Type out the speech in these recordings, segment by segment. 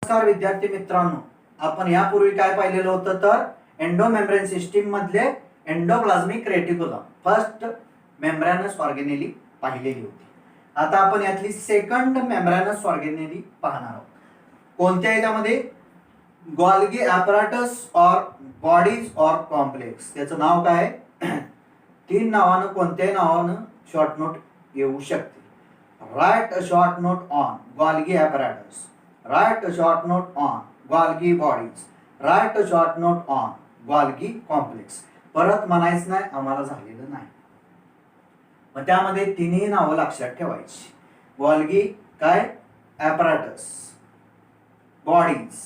नमस्कार विद्यार्थी मित्रांनो, आपण यापूर्वी काय पाहिलेलं होतं तर एंडोमेम्ब्रेन सिस्टीम मधले endoplasmic reticulum first membranes organelle पाहिलेली होती. आता आपण यातली सेकंड मेम्ब्रेनस ऑर्गेनेली पाहणार आहोत. कोणत्या याच्यामध्ये Golgi apparatus or bodies or complex. त्याचं नाव काय? तीन नावानं कोणत्याही नावानं शॉर्ट नोट येऊ शकते. Right a short note on Golgi apparatus, write a short note on Golgi bodies, write a short note on Golgi complex. परत म्हणायचं नाही, आम्हाला झालेलं नाही. मग त्यामध्ये तिन्ही नावं लक्षात ठेवायची. गोल्गी काय? ॲपॅरेटस, बॉडीज,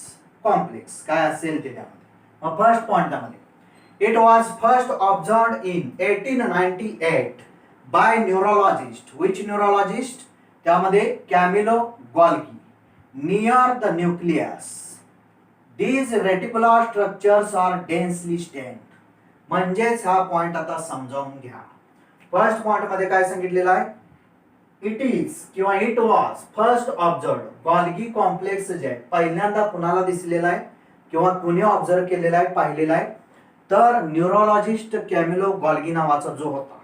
कॉम्प्लेक्स काय असेल ते त्यामध्ये. मग फर्स्ट पॉइंट त्यामध्ये it was first observed in 1898 by neurologist. Which neurologist? त्यामध्ये Camillo Golgi. Near the nucleus, these reticular structures are densely stained. म्हणजेच हा पॉइंट आता समजावून घ्या. फर्स्ट पॉइंट मध्ये काय सांगितलेलं आहे? इट इज किंवा it was first observed. Golgi complex जे पहिल्यांदा कुणाला दिसलेला आहे किंवा कुणी ऑब्झर्व केलेला आहे, पाहिलेला आहे तर न्यूरोलॉजिस्ट कॅमिलो गोल्गी नावाचा जो होता,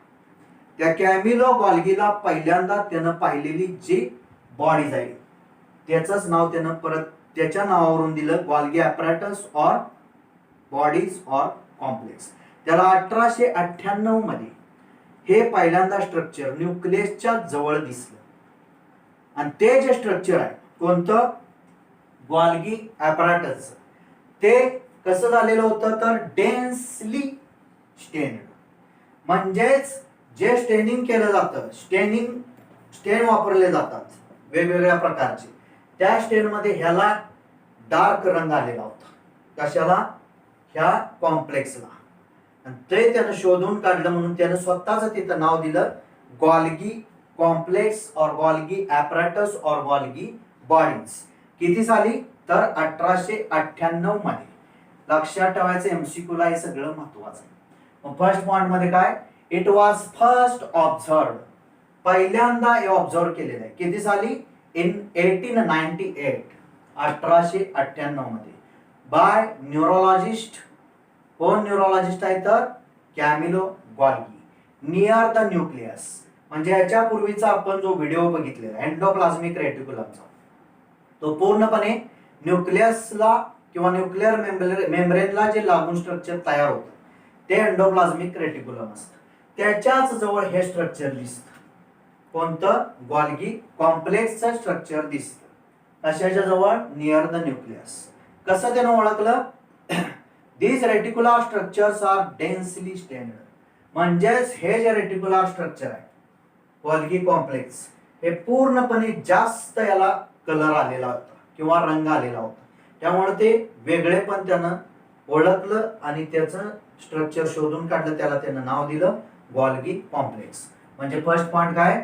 त्या कॅमिलो गोल्गीला पहिल्यांदा त्यानं पाहिलेली जी बॉडीज आहे त्याचंच नाव त्यानं परत त्याच्या नावावरून दिलं, Golgi apparatus or bodies or complex. त्याला 1898 मध्ये हे पहिल्यांदा स्ट्रक्चर न्यूक्लियसच्या जवळ दिसलं. आणि ते जे स्ट्रक्चर आहे कोणतं? Golgi apparatus. ते कसं झालेलं होतं तर डेन्सली स्टेन्ड. म्हणजेच जे स्टेनिंग केलं जातं, स्टेन वापरले जातात वेगवेगळ्या प्रकारचे, त्या स्टेन मध्ये ह्याला डार्क रंग आलेला होता. कशाला? ह्या कॉम्प्लेक्सला. आणि ते त्यानं शोधून काढलं म्हणून त्यानं स्वतःच तिथं नाव दिलं गोल्गी कॉम्प्लेक्स और गोल्गी ॲपॅरेटस और गोल्गी बॉडीज. किती साली? तर 1898 मध्ये. लक्षात ठेवायचं, एमसीक्यू ला हे सगळं महत्वाचं आहे. फर्स्ट पॉइंट मध्ये काय? It was first observed. पहिल्यांदा हे ऑब्झर्व केलेलं आहे. किती साली? इन 1898, 1898 मध्ये. Bye neurologist. कोण न्यूरोलॉजिस्ट आहे तर Camillo Golgi. Near the nucleus. म्हणजे याच्या पूर्वीचा आपण जो व्हिडिओ बघितलेला एंडोप्लाझ्मिक रेटिक्युलमचा, तो पूर्णपणे न्यूक्लियसला किंवा न्यूक्लिअर मेम्ब्रेनला जे लागून स्ट्रक्चर तयार होतं ते एंडोप्लाझ्मिक रेटिक्युलम असतं. त्याच्याच जवळ हे स्ट्रक्चर दिसतं. कोणतं? गोल्गी कॉम्प्लेक्सचं स्ट्रक्चर दिसतं. कशाच्या जवळ? Near the nucleus. कसं त्यानं ओळखलं? These reticular structures are densely stained. म्हणजेच हे जे रेटिक्युलर स्ट्रक्चर आहे गोल्गी कॉम्प्लेक्स, हे पूर्णपणे जास्त याला कलर आलेला होता किंवा रंग आलेला होता. त्यामुळे ते वेगळे पण त्यानं ओळखलं आणि त्याचं स्ट्रक्चर शोधून काढलं. त्याला त्यानं नाव दिलं गोल्गी कॉम्प्लेक्स. म्हणजे फर्स्ट पॉइंट काय?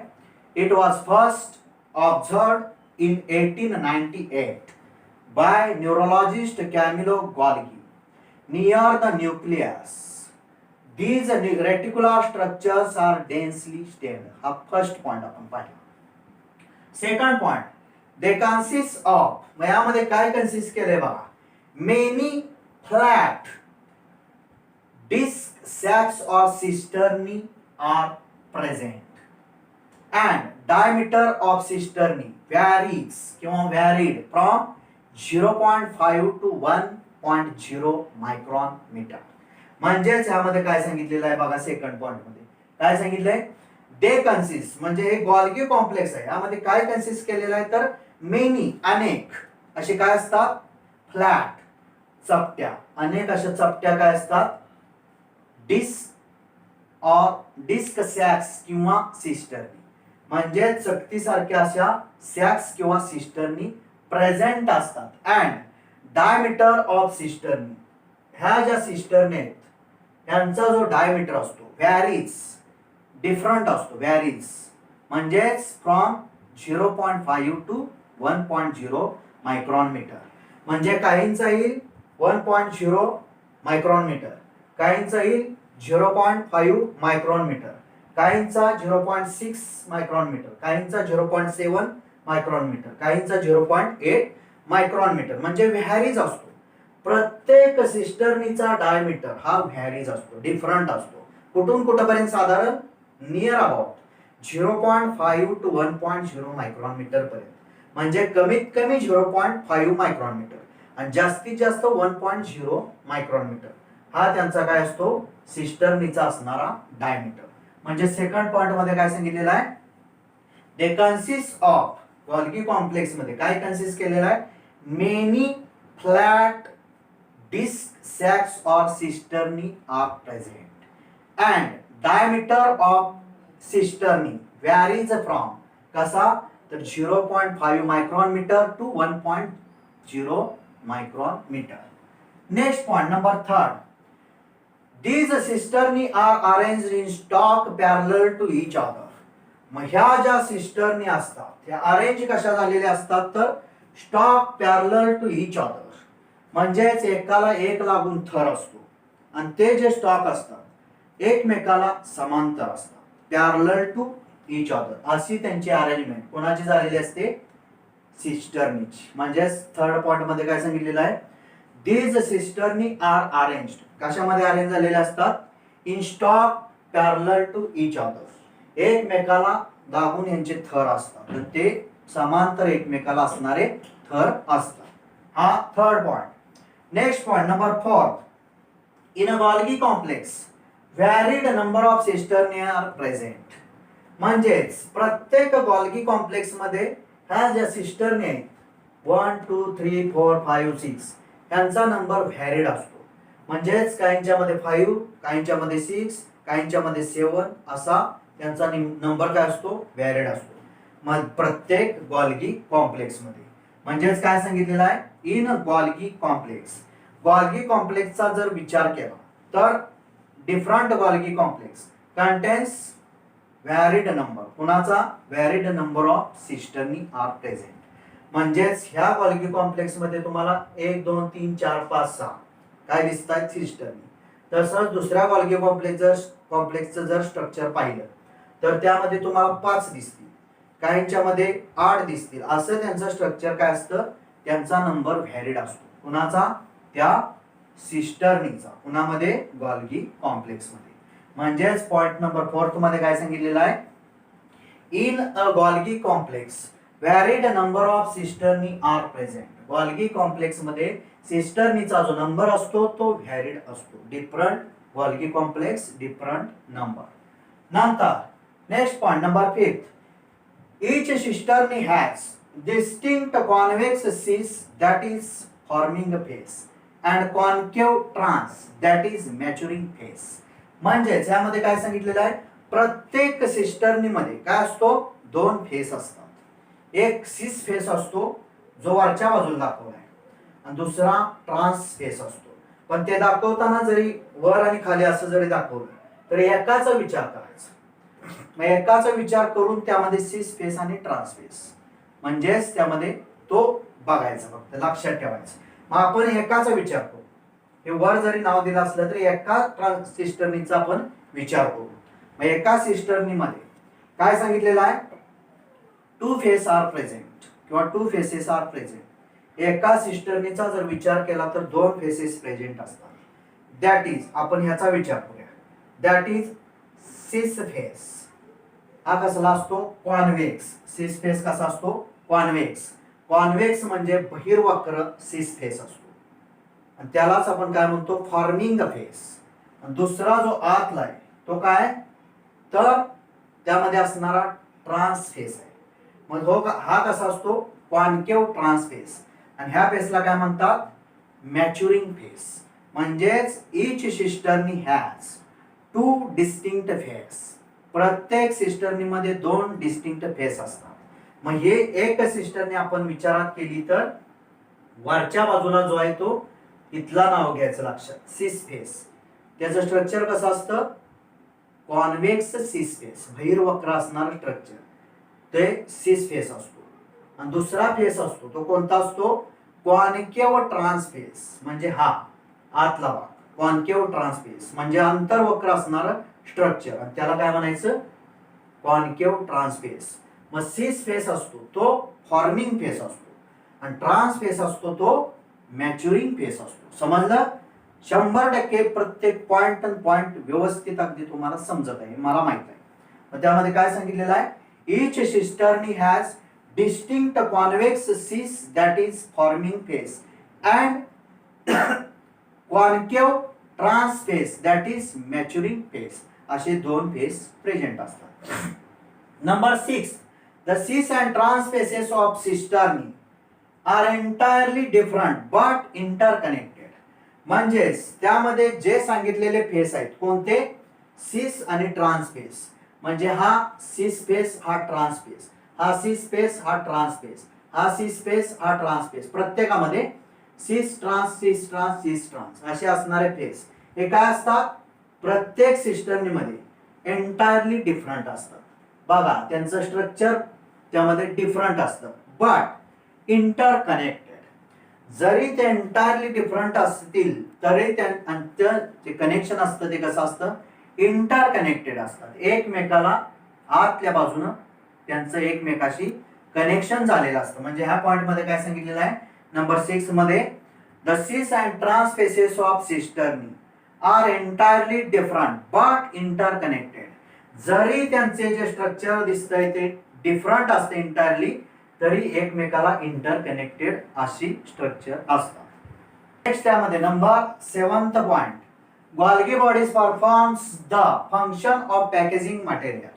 It was first observed in 1898 by neurologist Camillo Golgi near the nucleus. These reticular structures are densely stained. हा फर्स्ट पॉइंट आपण पाहिला. Second point, they consist of. मग यामध्ये काय कन्सिस्ट केले बघा? मेनी फ्लॅट डिस्क सॅक्स और cisternae are present and diameter of cisterni varies किंवा varied from 0.5 to 1.0 micron meter. म्हणजेच यामध्ये काय सांगितलेलं आहे बघा? सेकंड पॉइंट मध्ये काय सांगितलंय? दे कन्सिस्ट. म्हणजे हे गोल्गी कॉम्प्लेक्स आहे, यामध्ये काय कन्सिस्ट केलेलं आहे तर मेनी अनेक असे काय असतात? फ्लॅट चपट्या. अनेक अशा चपट्या काय असतात? डिस्क सॅक्स किंवा सिस्टर्नी. म्हणजे चकतीसारख्या अशा सॅक्स किंवा सिस्टर्नी प्रेझेंट असतात. And diameter of cisternae. ह्या ज्या सिस्टर्नी आहेत यांचा जो डायमीटर असतो व्हॅरीज, डिफरंट असतो. व्हॅरीज म्हणजेच फ्रॉम 0.5 टू 1.0 मायक्रॉन मीटर. म्हणजे काहींचा येईल 1.0 मायक्रॉन मीटर, काहींचा येईल 0.5 मायक्रॉन मीटर, काहींचा 0.6 मायक्रॉन मीटर, काहींचा 0.7 मायक्रॉन मीटर, काहींचा 0.8 मायक्रॉन मीटर म्हणजे व्हॅरीज असतो. प्रत्येक सिस्टर्नीचा डायमीटर हा व्हॅरीज असतो, डिफरंट असतो. कुठून कुठपर्यंत? साधारण near about 0.5 to 1.0 micron metre पर्यंत. म्हणजे कमीत कमी 0.5 मायक्रॉन मीटर आणि जास्तीत जास्त 1.0 मायक्रॉन मीटर हा त्यांचा काय असतो? सिस्टर्नीचा असणारा डायमीटर. म्हणजे सेकंड पॉइंट मध्ये काय सांगितलेलं आहे? दे कन्सिस्ट ऑफ, गॉल्गी कॉम्प्लेक्स मध्ये काय कन्सिस्ट केलेलं आहे? Many flat disc sacs or cisternae are present and diameter of cisternae varies from कसा? तर 0.5 micron meter to 1.0 micron meter. Next point number 3. These cisternae are arranged in stock parallel to each other. मग ह्या ज्या cisternae असतात त्या arrange कशा झालेल्या असतात? तर stock parallel to each other, म्हणजेच एकाला एक लागून थर असतो आणि ते जे स्टॉक असतात एकमेकाला समांतर असतात, पॅरलल टू ईच अदर. अशी त्यांची अरेंजमेंट कोणाची झालेली असते? सिस्टर्नीची. म्हणजेच थर्ड पॉइंट मध्ये काय सांगितलेलं आहे? दीज सिस्टर्नी आर अरेंज्ड, कशामध्ये अरेंज झालेले असतात? In stock parallel to each other, एकमेकाला लागून यांचे थर असतात, ते समांतर एकमेकाला असणारे थर असतात. हा third point. Next point number 4. In a Golgi complex varied number of cisternae are present. म्हणजेच प्रत्येक गॉल्गी कॉम्प्लेक्स मध्ये ह्या ज्या सिस्टर्नी आहेत 1 2 3 4 5 6 यांचा नंबर व्हॅरिड असतो. म्हणजेच काहींच्यामध्ये 5, काहींच्यामध्ये 6, काहींच्यामध्ये 7 असा त्यांचा नंबर काय असतो? व्हॅरिड असतो. मग प्रत्येक गॉल्गी कॉम्प्लेक्स मध्ये. म्हणजेच काय सांगितलेलं आहे? In Golgi complex. गॉल्गी कॉम्प्लेक्सचा जर विचार केला तर different Golgi complex contains varied number. कुणाचा? Varied number of cisternae are present. म्हणजेच ह्या गॉल्गी कॉम्प्लेक्स मध्ये तुम्हाला 1 2 3 4 5 6 काय दिसतात? सिस्टर्नी. तसंच दुसऱ्या गॉल्गी कॉम्प्लेक्सचं जर स्ट्रक्चर पाहिलं तर त्यामध्ये तुम्हाला 5 दिसतील, काहींच्यामध्ये 8 दिसतील. असं त्यांचं स्ट्रक्चर काय असतं? त्यांचा नंबर व्हॅरिड असतो. कुणाचा? त्या सिस्टर्नीचा. कुणामध्ये? गॉल्गी कॉम्प्लेक्स मध्ये. म्हणजेच पॉइंट नंबर 4 मध्ये काय सांगितलेलं आहे? In a Golgi complex varied number of cisternae are present. Golgi complex मध्ये सिस्टर्नीचा जो नंबर असतो तो व्हॅरिड असतो. Different Golgi complex, different number. नंतर next point number 5. Each cistern has distinct convex cis that is forming phase and concave trans that is maturing phase. म्हणजेच यामध्ये काय सांगितलेलं आहे? प्रत्येक सिस्टर्नी मध्ये काय असतो? 2 फेस असतात. एक सिस फेस असतो जो वरच्या बाजूला दाखवला आहे आणि दुसरा ट्रान्स फेस असतो. पण ते दाखवताना जरी वर आणि खाली असं जरी दाखवलं तर एकाचा विचार करायचा. मग एकाचा विचार करून त्यामध्ये सिस फेस आणि ट्रान्स फेस म्हणजेच त्यामध्ये तो बघायचा, फक्त लक्षात ठेवायचं. मग आपण एकाचा विचार करू. हे वर जरी नाव दिलं असलं तरी एका सिस्टर्नीचा आपण विचार करू. मग एका सिस्टर्नी मध्ये काय सांगितलेलं आहे? 2 फेस आर प्रेझेंट किंवा 2 फेसेस आर प्रेझेंट. एका सिस्टर्नीचा जर विचार केला तर 2 फेसेस प्रेझेंट असतात. दॅट इज, आपण ह्याचा विचार करूया. That is cis face. हा कसला असतो? कॉन्व्हेक्स. सिस फेस कसा असतो? कॉन्व्हेक्स. कॉन्व्हेक्स म्हणजे बहिर्वक्र सिस फेस असतो आणि त्यालाच आपण काय म्हणतो? Forming face. आणि दुसरा जो आतला आहे तो काय? तर त्यामध्ये असणारा ट्रान्स फेस आहे. मग हा कसा असतो? Concave trans face. आणि ह्या फेसला काय म्हणतात? Maturing face. म्हणजेच each cisternae has 2 distinct face. प्रत्येक सिस्टर्नी मध्ये 2 डिस्टिंक्ट फेस असतात. मग हे एक सिस्टर्नी आपण विचारात केली तर वरच्या बाजूला जो आहे तो इथला नाव घ्यायचं लक्षात, सिस फेस. त्याचं स्ट्रक्चर कसं असतं? कॉन्व्हेक्स सिस फेस, बहिर्वक्र असणारं स्ट्रक्चर ते सिस फेस असतो. आणि दुसरा फेस असतो तो कोणता असतो? Concave trans face. म्हणजे हा आतला भाग कॉन्केव्ह ट्रान्स फेस म्हणजे अंतर्वक्र असणारं स्ट्रक्चर आणि त्याला काय म्हणायचं? Concave trans face. मग सिस फेस असतो तो फॉर्मिंग फेस असतो आणि ट्रान्स फेस असतो तो मॅच्युरिंग फेस असतो. समजलं? 100% प्रत्येक पॉइंट अँड पॉइंट व्यवस्थित अगदी तुम्हाला समजत आहे, मला माहित आहे. मग त्यामध्ये काय सांगितलेलं आहे? Each cisternae has distinct convex cis that is forming face and concave trans face that is maturing face. असे दोन फेस प्रेझेंट असतात. Number 6, the cis and trans faces of cisternae are entirely different but interconnected. म्हणजेच त्यामध्ये जे सांगितलेले face आहेत कोणते? सिस आणि ट्रान्स फेस. म्हणजे हा सिस फेस, हा ट्रान्स फेस, हा सिस फेस, हा ट्रान्स फेस, हा सिस फेस, हा ट्रान्स फेस. प्रत्येकामध्ये सिस ट्रान्स सिस ट्रान्स सिस ट्रान्स असे असणारे फेस हे काय असतात? प्रत्येक सिस्टर्नीमध्ये एंटायरली डिफरंट असतात. बघा त्यांचं स्ट्रक्चर त्यामध्ये डिफरंट असतं बट इंटरकनेक्टेड. जरी ते एंटायरली डिफरंट असतील तरी त्यांचं जे कनेक्शन असतं ते कसं असतं? इंटरकनेक्टेड असतात. एकमेकाला आतल्या बाजूनं त्यांचं एकमेकाशी कनेक्शन झालेलं असतं. म्हणजे ह्या पॉइंट मध्ये काय सांगितलेलं आहे? नंबर 6 मध्ये the cis and trans faces of cisternae are entirely different but interconnected. जरी त्यांचे जे स्ट्रक्चर दिसतंय ते डिफरंट असते इंटायरली, तरी एकमेकाला इंटरकनेक्टेड अशी स्ट्रक्चर असतात. नेक्स्ट त्यामध्ये number 7th point, Golgi bodies performs the function of packaging material.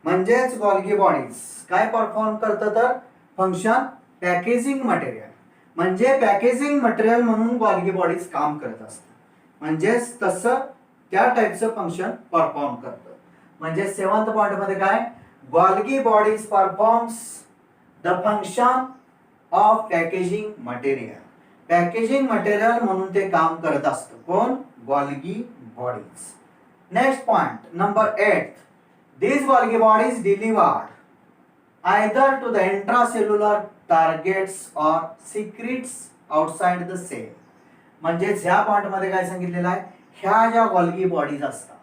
म्हणजेच गोल्गी बॉडीज काय परफॉर्म करतं? तर फंक्शन पॅकेजिंग मटेरियल. म्हणजे पॅकेजिंग मटेरियल म्हणून गोल्गी बॉडीज काम करत असतात. म्हणजेच तसं त्या टाईपचं फंक्शन परफॉर्म करतं. म्हणजे 7th पॉइंट मध्ये काय? Golgi bodies performs the function of packaging material. Packaging material म्हणून ते काम करत असतं. कोण? Golgi bodies. Next point number 8, these Golgi bodies delivered either to the intracellular targets or secretes outside the cell. म्हणजे ह्या पॉइंट मध्ये काय सांगितलेलं आहे? ह्या ज्या गोल्गी बॉडीज असतात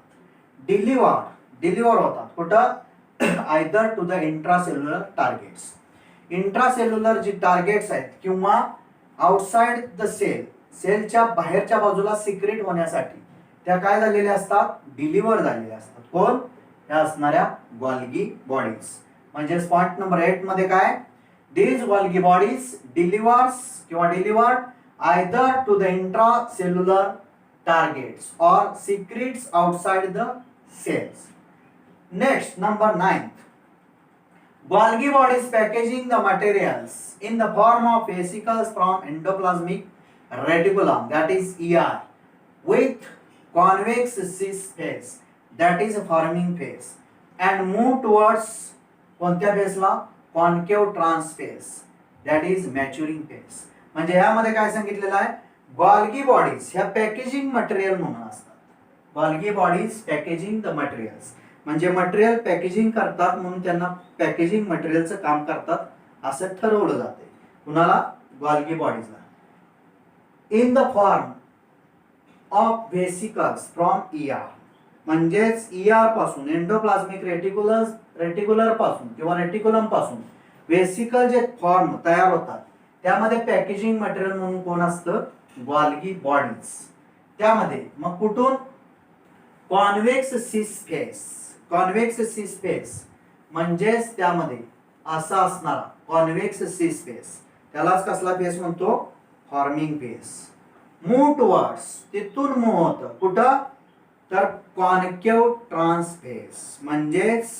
डिलिव्हर होतात कुठं? Either to the intracellular targets. Intracellular जी टार्गेट्स आहेत किंवा आउटसाइड द सेल, सेलच्या बाहेरच्या बाजूला सिक्रेट होण्यासाठी त्या काय झालेल्या असतात? डिलिव्हर झालेल्या असतात. कोण? ह्या असणाऱ्या गोल्गी बॉडीज. म्हणजे पॉइंट नंबर 8 मध्ये काय? these Golgi bodies delivers किंवा delivered either to the intracellular targets or secretes outside the cells. Next, number 9, Golgi bodies packaging the materials in the form of vesicles from endoplasmic reticulum, that is ER, with convex cis phase, that is forming phase, and move towards कोणत्या फेजला? Concave trans phase, that is maturing phase. म्हणजे ह्यामध्ये काय सांगितलेलं आहे? Golgi bodies ह्या packaging material म्हणून असतात. Golgi bodies packaging the materials, म्हणजे मटेरियल पॅकेजिंग करतात म्हणून त्यांना पॅकेजिंग मटेरियलचं काम करतात असं ठरवलं जाते. कुणाला? गोल्गी बॉडीजला. In the form of vesicles from ER. म्हणजेच ER पासून एंडोप्लाझ्मिक रेटिक्युलर पासून किंवा रेटिक्युलम पासून वेसिकल जे फॉर्म तयार होतात त्यामध्ये पॅकेजिंग मटेरियल म्हणून कोण असतं? Golgi bodies. त्यामध्ये मग कुठून? Convex cis face. Convex cis face म्हणजेच त्यामध्ये असा असणारा कॉन्वेक्स सिस फेस, त्यालाच कसला फेस म्हणतो? Forming face. मूव्ह टुवर्ड्स, तिथून मूव्ह होतं कुठं? तर कॉन्केव ट्रान्स फेस, म्हणजेच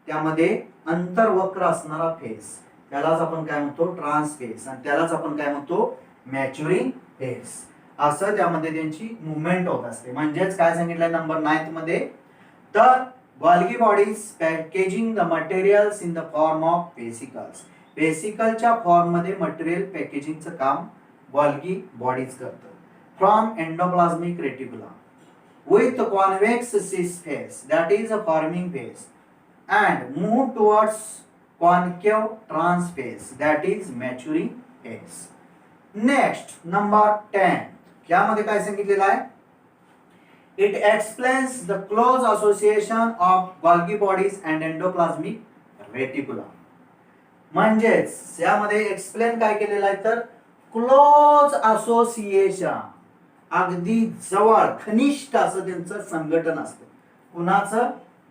त्यामध्ये अंतर्वक्र असणारा फेस, त्यालाच आपण काय म्हणतो? Trans face. आणि त्यालाच आपण काय म्हणतो? Maturing face. असं त्यामध्ये त्यांची मुवमेंट होत असते. म्हणजेच काय सांगितलंय नंबर 9 मध्ये? तर Golgi bodies packaging the materials in the form of vesicles. वेसिकलच्या फॉर्म मध्ये मटेरियल पॅकेजिंगचं काम गोल्गी बॉडीज करतं. From endoplasmic reticulum with convex cis phase, that is a forming phase, and move towards concave trans phase, that is maturing phase. Next, number 10, यामध्ये काय सांगितलेलं आहे? It explains the close association of Golgi bodies and endoplasmic reticulum. म्हणजेच यामध्ये explain काय केलेलं आहे तर क्लोज असोसिएशन, अगदी जवळ घनिष्ठ असं त्यांचं संघटन असतं. कुणाचं?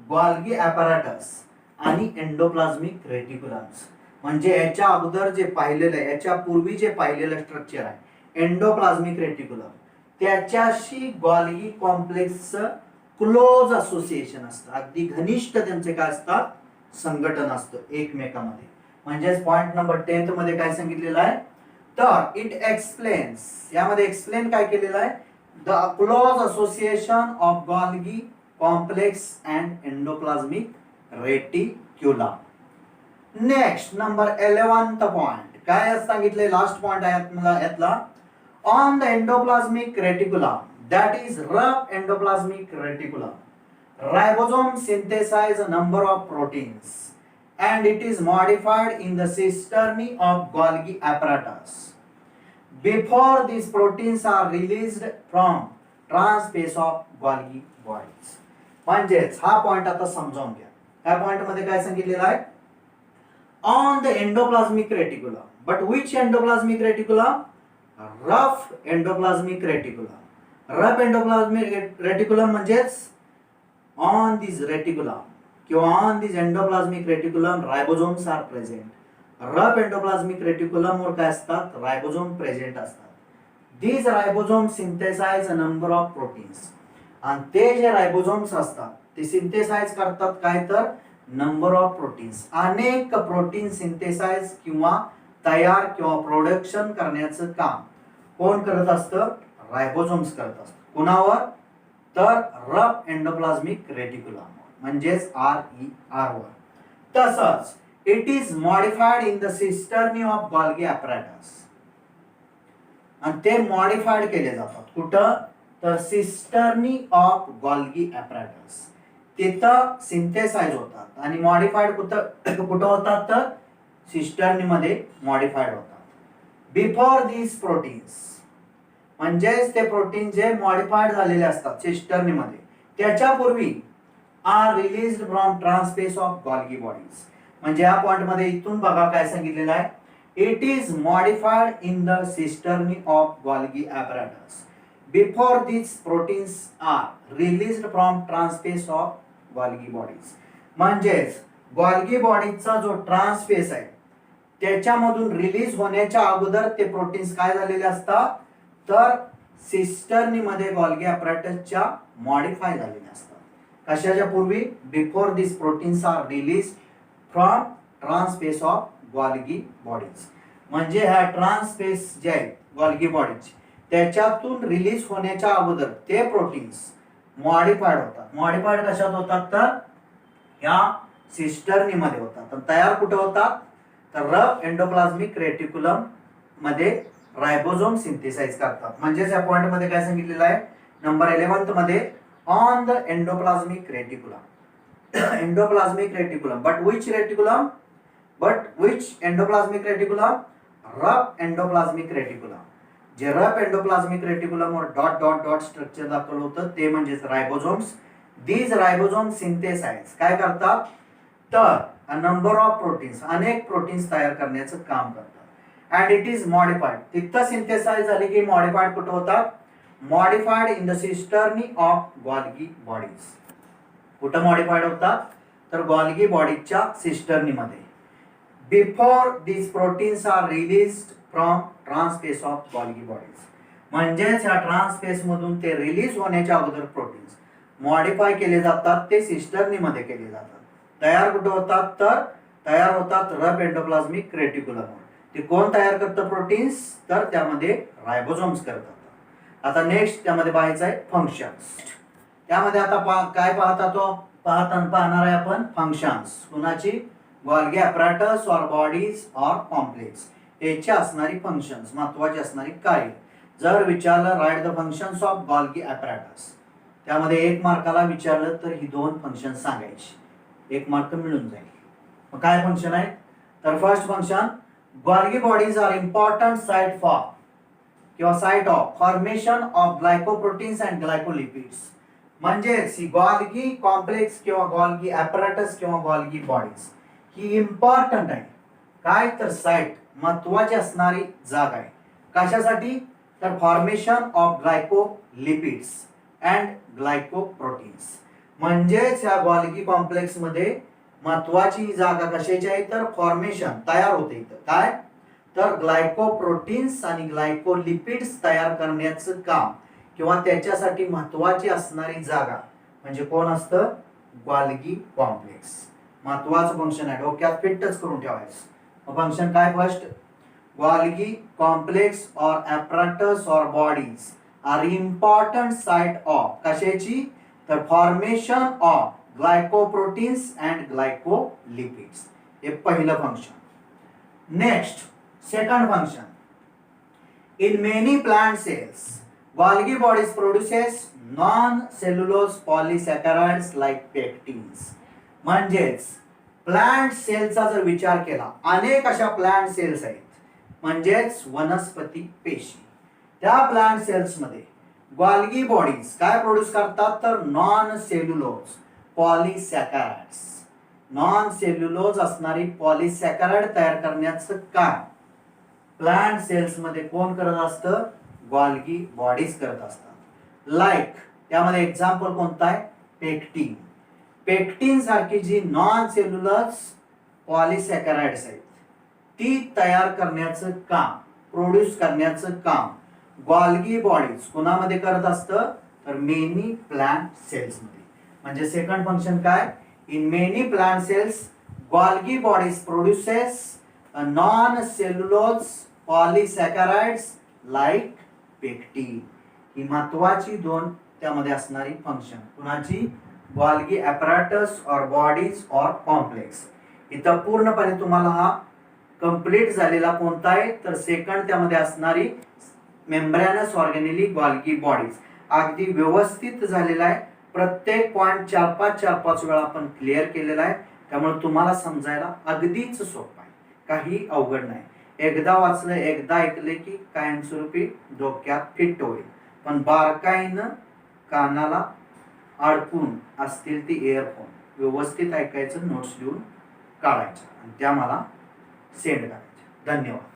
गोल्गी ॲपॅरेटस आणि एंडोप्लाझ्मिक रेटिक्युलम्स. म्हणजे याच्या अगोदर जे पाहिलेलं आहे, याच्या पूर्वी जे पाहिलेलं स्ट्रक्चर आहे एंडोप्लाझ्मिक रेटिक्युलम, त्याच्याशी गोल्गी कॉम्प्लेक्सचं क्लोज असोसिएशन असतं. अगदी घनिष्ठ त्यांचे काय असतात? संघटन असतं एकमेकांमध्ये. म्हणजेच पॉइंट नंबर 10 मध्ये काय सांगितलेलं आहे तर इट एक्सप्लेन्स, यामध्ये एक्सप्लेन काय केलेलं आहे the close association of Golgi complex and endoplasmic reticulum. Next number 11th point काय सांगितले? लास्ट पॉइंट आहे यातला on the endoplasmic reticulum, that is rough endoplasmic reticulum. Ribosome synthesize a number of proteins and it is modified in the cisternae of Golgi apparatus. Before these proteins are released from transspace of Golgi bodies. म्हणजेच हा point आता समजावून घ्या. या point मध्ये काय सांगितलेलं आहे? On the endoplasmic reticulum. But which endoplasmic reticulum? Rough endoplasmic reticulum. Rough endoplasmic reticulum म्हणजेच ऑन दिस रेटिक्युलम किंवा on this endoplasmic reticulum ribosomes are present. Rough endoplasmic reticulum वर काय असतात? रायबोझोम प्रेझेंट असतात. These ribosome synthesise a number of proteins. आणि ते जे ribosomes असतात ते सिंथेसाइज करतात काय तर नंबर ऑफ प्रोटीन्स. अनेक प्रोटीन सिंथेसाइज किंवा तयार किंवा प्रोडक्शन करण्याचं काम कोण करत असतं? रायबोझोम्स करत असतात. कुणावर? तर रफ एंडोप्लाझ्मिक रेटिक्युलम म्हणजेच RER वर. तसंच it is modified in the cisternae of Golgi apparatus. आणि ते मॉडिफाईड केले जातात कुठं? तर सिस्टर्नी ऑफ गोल्गी ॲपॅरेटस. तिथं सिंथेसाइज होतात आणि मॉडिफाईड कुठं होतात? तर सिस्टर्नी मध्ये मॉडिफाईड होतात. बिफोर दीज प्रोटीन्स, म्हणजेच ते प्रोटीन जे मॉडिफाईड झालेले असतात सिस्टर्नी मध्ये, त्याच्यापूर्वी are released from trans face of Golgi bodies. म्हणजे या पॉइंट मध्ये इथून बघा काय सांगितलेलं आहे. It is modified in the cisternae of Golgi apparatus before these proteins are released from trans face of Golgi bodies. म्हणजेच गोल्गी बॉडीजचा जो ट्रान्सपेस आहे त्याच्यामधून रिलीज होण्याच्या अगोदर ते प्रोटीन्स काय झालेले असतात? तर सिस्टर्नी मध्ये गोल्गी ॲपॅरेटसच्या मॉडिफाय झालेले असतात. कशाच्या पूर्वी? Before this proteins are release from trans face of Golgi bodies. म्हणजे ह्या ट्रान्सपेस जे आहेत गोल्गी बॉडीज त्याच्यातून रिलीज होण्याच्या अगोदर ते प्रोटीन्स मॉडिफाईड होतात. मॉडिफाईड कशात होतात? तर या सिस्टर्नी मध्ये होतात. तयार कुठे होतात? तर रफ एंडोप्लाझ्मिक रेटिक्युलम मध्ये रायबोझोम सिंथेसाइज करतात. म्हणजेच या पॉइंट मध्ये काय सांगितलेलं आहे नंबर 11th मध्ये on the endoplasmic reticulum. Endoplasmic reticulum but which reticulum? But which endoplasmic reticulum? Rough endoplasmic reticulum. जे रफ एंडोप्लाझ्मिक रेटिक्युलम वर डॉट डॉट डॉट स्ट्रक्चर दाखवलं होतं ते म्हणजेच रायबोझोम्स. दीज रायबोझोम सिंथेसाइज काय करतात? तर नंबर ऑफ प्रोटीन्स, अनेक प्रोटीन्स तयार करण्याचं काम करतात. And it is modified. तिथं सिंथेसाइज झाली की मॉडिफाईड कुठं होतात? Modified in the cisternae of Golgi bodies. कुठं मॉडिफाईड होतात? तर गोल्गी बॉडीजच्या सिस्टर्नी मध्ये. Before these proteins are released from trans face of Golgi bodies. म्हणजेच या ट्रान्सपेस मधून ते रिलीज होण्याच्या अगोदर प्रोटीन्स मॉडिफाय केले जातात, ते सिस्टर्नी मध्ये केले जातात. तयार कुठं होतात? तर तयार होतात रफ एंडोप्लाझ्मिक रेटिक्युलम. ते कोण तयार करतं प्रोटीन्स? तर त्यामध्ये रायबोझोम्स करतात. आता नेक्स्ट त्यामध्ये पाहायचं आहे फंक्शन्स. त्यामध्ये आता काय पाहणार आहे आपण? फंक्शन्स. कुणाची? Golgi apparatus or bodies or complex याची असणारी फंक्शन्स, महत्वाची असणारी कार्य. जर विचारलं write the functions of Golgi apparatus, त्यामध्ये 1 मार्काला विचारलं तर ही 2 फंक्शन सांगायची, 1 मार्क मिळून जाईल. मग काय फंक्शन आहे? तर first function, Golgi bodies are important site for किंवा site of formation of glycoproteins and glycolipids. म्हणजेच ही गोल्गी कॉम्प्लेक्स किंवा गोल्गी ॲपॅरेटस किंवा गोल्गी बॉडीज ही इम्पॉर्टंट आहे काय तर साईट महत्वाची असणारी जागा आहे. कशासाठी? तर formation of glycolipids and glycoproteins. म्हणजेच ह्या गॉल्गी कॉम्प्लेक्स मध्ये महत्वाची जागा कशाची आहे? तर फॉर्मेशन तयार होते. इथं काय? तर ग्लायकोप्रोटीन्स आणि ग्लायकोलिपिड्स तयार करण्याचं काम किंवा त्याच्यासाठी महत्वाची असणारी जागा म्हणजे कोण असतं? Golgi complex. महत्वाचं फंक्शन आहे, डोक्यात फिटच करून ठेवायचं. फंक्शन काय? First, Golgi complex or apparatus or bodies are important site of कशाची? तर formation of glycoproteins and glycolipids. हे पहिलं function. Next, second function. In many plant cells, Golgi bodies produces non-cellulose polysaccharides like pectins. म्हणजेच plant सेलचा जर विचार केला, अनेक अशा प्लांट सेल्स आहेत, म्हणजेच वनस्पती पेशी. त्या प्लांट सेल्स मध्ये गॉल्गी बॉडीज काय प्रोड्यूस करतात? तर नॉन सेल्युलोज पॉलिसॅकॅराइड्स. नॉन सेल्युलोज असणारी पॉलिसॅकॅराइड तयार करण्याचं काम प्लांट सेल्स मध्ये कोण करत असतं? गॉल्गी बॉडीज करत असतात. लाईक त्यामध्ये एक्झाम्पल कोणता आहे? पेक्टिन. पेक्टिन सारखी जी नॉन सेल्युलोज पॉलिसॅकॅराइड्स आहेत ती तयार करण्याचं काम, प्रोड्यूस करण्याचं काम गॉल्गी बॉडीज कोणामध्ये करत असतं? तर मेनी प्लांट सेल्स मध्ये. म्हणजे सेकंड फंक्शन काय? In many plant cells Golgi bodies produces non cellulose polysaccharides like pectin. ही महत्वाची दोन त्यामध्ये असणारी फंक्शन कुणाची? Golgi apparatus or bodies or complex. इथं पूर्णपणे तुम्हाला हा कंप्लीट झालेला कोणता आहे? तर सेकंड त्यामध्ये असणारी मेम्ब्रेनस ऑर्गेनेली गॉल्गी बॉडीज. अगदी व्यवस्थित झालेला आहे. प्रत्येक पॉइंट 4-5 वेळा आपण क्लिअर केलेला आहे. त्यामुळे तुम्हाला समजायला अगदीच सोपं आहे, काही अवघड नाही. एकदा वाचलं, एकदा ऐकले की कायमस्वरूपी डोक्यात फिट होईल. पण बारकाईनं कानाला अडकून असतील ती इयरफोन व्यवस्थित ऐकायचं, नोट्स लिहून काढायच्या आणि त्या मला सेंड करायच्या. धन्यवाद.